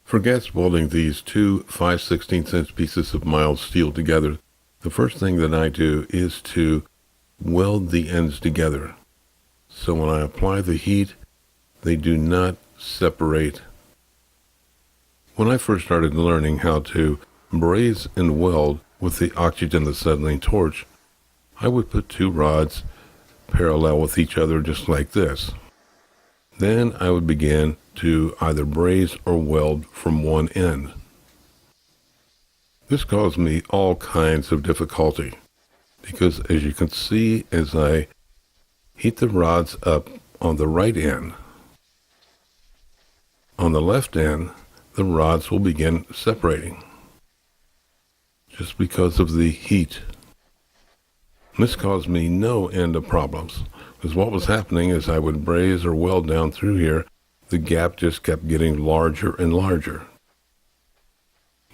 For gas welding these two 5/16" pieces of mild steel together, the first thing that I do is to weld the ends together. So when I apply the heat, they do not separate. When I first started learning how to braze and weld with the oxygen acetylene torch, I would put two rods parallel with each other just like this. Then I would begin to either braze or weld from one end. This caused me all kinds of difficulty because, as you can see, as I heat the rods up on the right end, on the left end, the rods will begin separating just because of the heat. This caused me no end of problems, because what was happening is I would braze or weld down through here, the gap just kept getting larger and larger.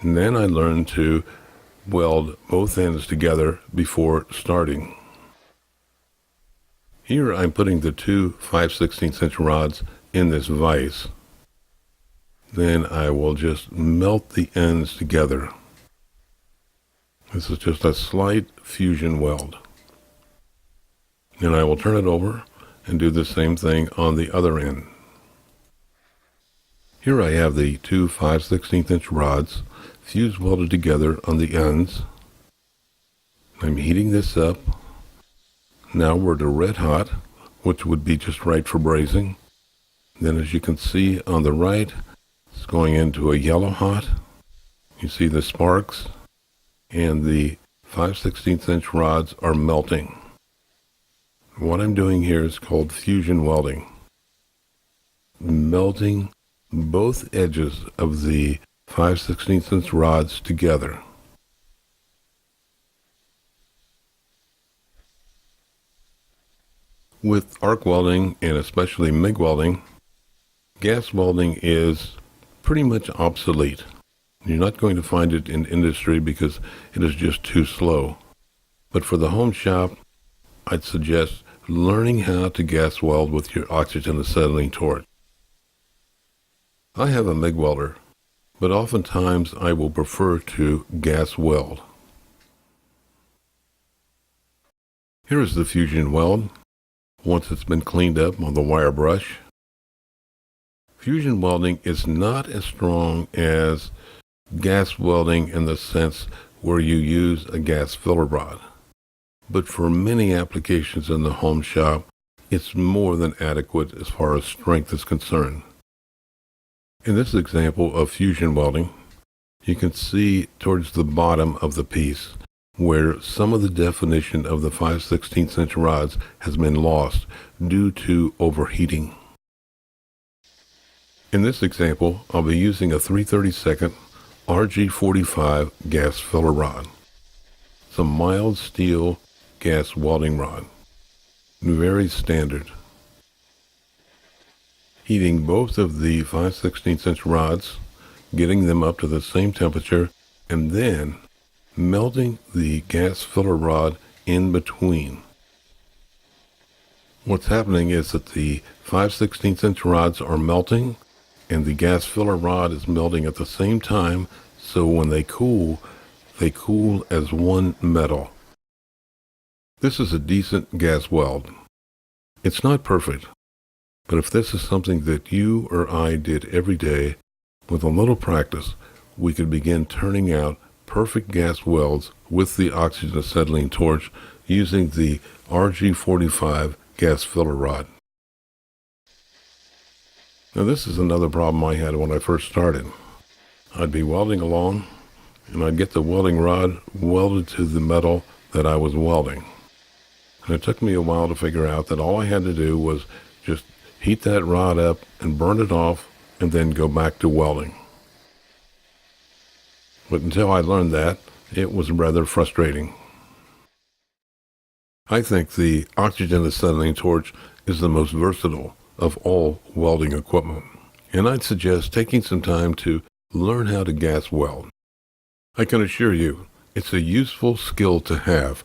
And then I learned to weld both ends together before starting. Here I'm putting the two 5/16" rods in this vise. Then I will just melt the ends together. This is just a slight fusion weld. And I will turn it over and do the same thing on the other end. Here I have the two 5/16" rods fuse welded together on the ends. I'm heating this up. Now we're to red hot, which would be just right for brazing. Then, as you can see on the right, it's going into a yellow hot. You see the sparks, and the 5/16" rods are melting. What I'm doing here is called fusion welding. Melting both edges of the 5/16" rods together. With arc welding, and especially MIG welding, gas welding is pretty much obsolete. You're not going to find it in industry because it is just too slow. But for the home shop, I'd suggest learning how to gas weld with your oxygen acetylene torch. I have a MIG welder, but oftentimes I will prefer to gas weld. Here is the fusion weld once it's been cleaned up on the wire brush. Fusion welding is not as strong as gas welding in the sense where you use a gas filler rod. But for many applications in the home shop, it's more than adequate as far as strength is concerned. In this example of fusion welding, you can see towards the bottom of the piece where some of the definition of the 5/16" rods has been lost due to overheating. In this example, I'll be using a 3/32 RG45 gas filler rod. It's a mild steel gas welding rod, very standard. Heating both of the 5/16" rods, getting them up to the same temperature, and then melting the gas filler rod in between. What's happening is that the 5/16" rods are melting and the gas filler rod is melting at the same time, so when they cool as one metal. This is a decent gas weld. It's not perfect, but if this is something that you or I did every day, with a little practice, we could begin turning out perfect gas welds with the oxygen acetylene torch using the RG45 gas filler rod. Now this is another problem I had when I first started. I'd be welding along, and I'd get the welding rod welded to the metal that I was welding. And it took me a while to figure out that all I had to do was just heat that rod up and burn it off, and then go back to welding. But until I learned that, it was rather frustrating. I think the oxygen acetylene torch is the most versatile of all welding equipment, and I'd suggest taking some time to learn how to gas weld. I can assure you, it's a useful skill to have